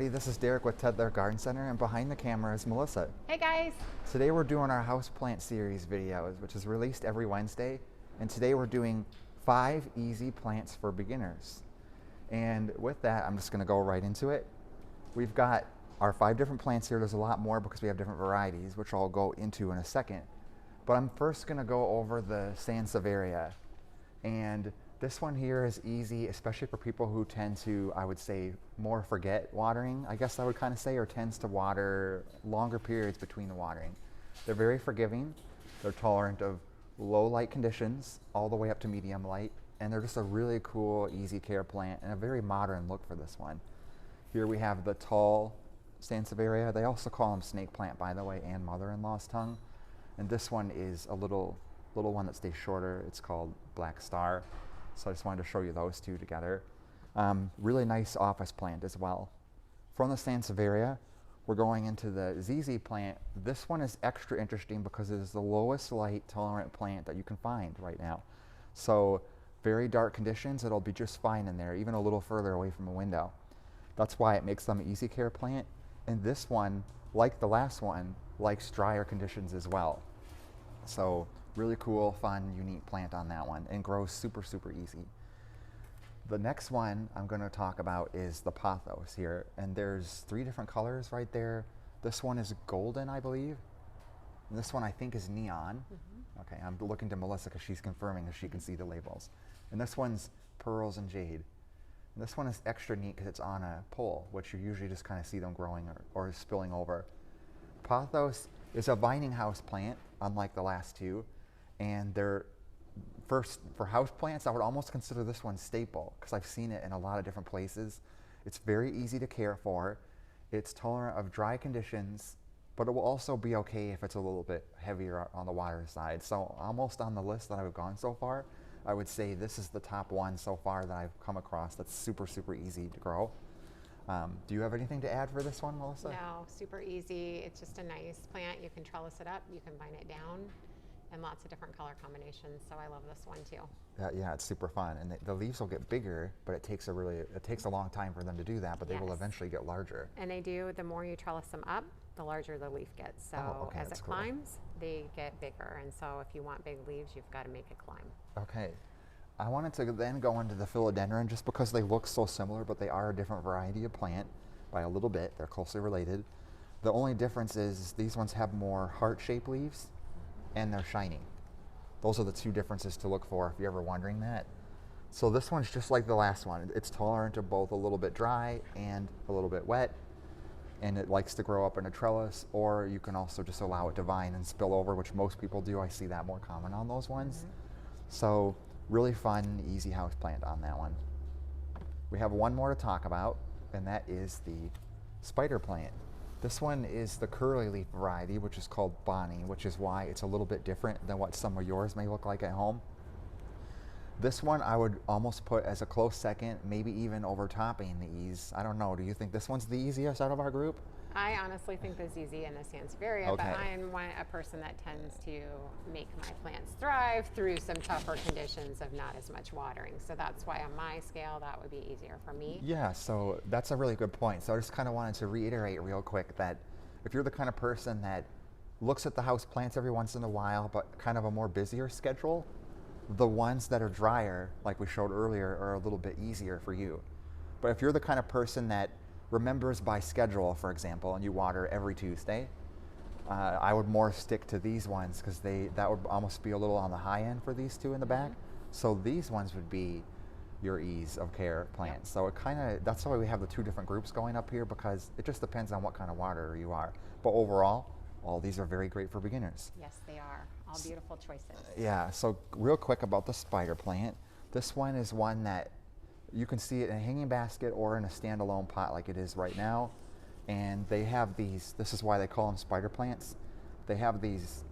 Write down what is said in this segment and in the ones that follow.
everybody, this is Derek with Ted Their Garden Center, and behind the camera is Melissa. Hey guys! Today we're doing our houseplant series videos, which is released every Wednesday, and today we're doing 5 easy plants for beginners. And with that, I'm just going to go right into it. We've got our 5 different plants here. There's a lot more because we have different varieties, which I'll go into in a second. But I'm first going to go over the sansevieria. And this one here is easy, especially for people who tend to, I would say, more forget watering, I guess I would kind of say, or tends to water longer periods between the watering. They're very forgiving. They're tolerant of low light conditions all the way up to medium light. And they're just a really cool, easy care plant and a very modern look for this one. Here we have the tall sansevieria. They also call them snake plant, by the way, and mother-in-law's tongue. And this one is a little one that stays shorter. It's called Black Star. So I just wanted to show you those two together. Really nice office plant as well. From the sansevieria, we're going into the ZZ plant. This one is extra interesting because it is the lowest light tolerant plant that you can find right now. So very dark conditions, it'll be just fine in there, even a little further away from a window. That's why it makes them an easy care plant. And this one, like the last one, likes drier conditions as well. So really cool, fun, unique plant on that one, and grows super, super easy. The next one I'm going to talk about is the pothos here, and there's 3 different colors right there. This one is golden, I believe. And this one I think is neon. Okay, I'm looking to Melissa because she's confirming if she can see the labels. And this one's Pearls and Jade. And this one is extra neat because it's on a pole, which you usually just kind of see them growing or spilling over. Pothos is a vining house plant, unlike the last 2. And they're, first, for house plants, I would almost consider this one staple because I've seen it in a lot of different places. It's very easy to care for. It's tolerant of dry conditions, but it will also be okay if it's a little bit heavier on the water side. So almost on the list that I've gone so far, I would say this is the top one so far that I've come across that's super, super easy to grow. Do you have anything to add for this one, Melissa? No, super easy. It's just a nice plant. You can trellis it up, you can vine it down, and lots of different color combinations. So I love this one too. Yeah, it's super fun, and the leaves will get bigger, but it takes a long time for them to do that. But they will eventually get larger. And they do. The more you trellis them up, the larger the leaf gets. So as it climbs, they get bigger. And so if you want big leaves, you've got to make it climb. Okay. I wanted to then go into the philodendron just because they look so similar, but they are a different variety of plant by a little bit. They're closely related. The only difference is these ones have more heart-shaped leaves, and they're shiny. Those are the 2 differences to look for if you're ever wondering that. So this one's just like the last one. It's tolerant to both a little bit dry and a little bit wet, and it likes to grow up in a trellis, or you can also just allow it to vine and spill over, which most people do. I see that more common on those ones. So really fun, easy house plant on that one. We have one more to talk about, and that is the spider plant. This one is the curly leaf variety, which is called Bonnie, which is why it's a little bit different than what some of yours may look like at home. This one I would almost put as a close second, maybe even overtopping the ease. I don't know, do you think this one's the easiest out of our group? I honestly think the ZZ and the sansevieria, but I'm a person that tends to make my plants thrive through some tougher conditions of not as much watering. So that's why on my scale, that would be easier for me. Yeah, so that's a really good point. So I just kind of wanted to reiterate real quick that if you're the kind of person that looks at the house plants every once in a while, but kind of a more busier schedule, the ones that are drier, like we showed earlier, are a little bit easier for you. But if you're the kind of person that remembers by schedule, for example, and you water every Tuesday, I would more stick to these ones because that would almost be a little on the high end for these 2 in the back. So these ones would be your ease of care plants. So it that's why we have the 2 different groups going up here, because it just depends on what kind of waterer you are. But overall, all these are very great for beginners. Yes, they are. All beautiful choices. Yeah, so real quick about the spider plant. This one is one that you can see it in a hanging basket or in a standalone pot like it is right now. And they have these, this is why they call them spider plants. They have these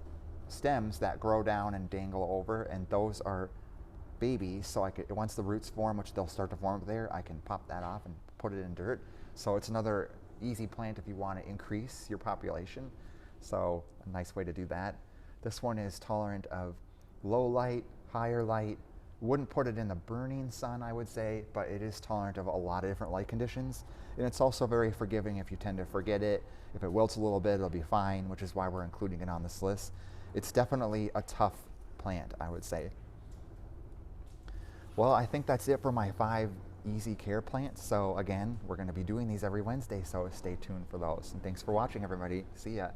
stems that grow down and dangle over, and those are babies. So once the roots form, which they'll start to form there, I can pop that off and put it in dirt. So it's another easy plant if you want to increase your population. So a nice way to do that. This one is tolerant of low light, higher light, Wouldn't put it in the burning sun, I would say, but it is tolerant of a lot of different light conditions. And it's also very forgiving if you tend to forget it. If it wilts a little bit, it'll be fine, which is why we're including it on this list. It's definitely a tough plant, I would say. Well, I think that's it for my 5 easy care plants. So again, we're going to be doing these every Wednesday, so stay tuned for those. And thanks for watching, everybody. See ya.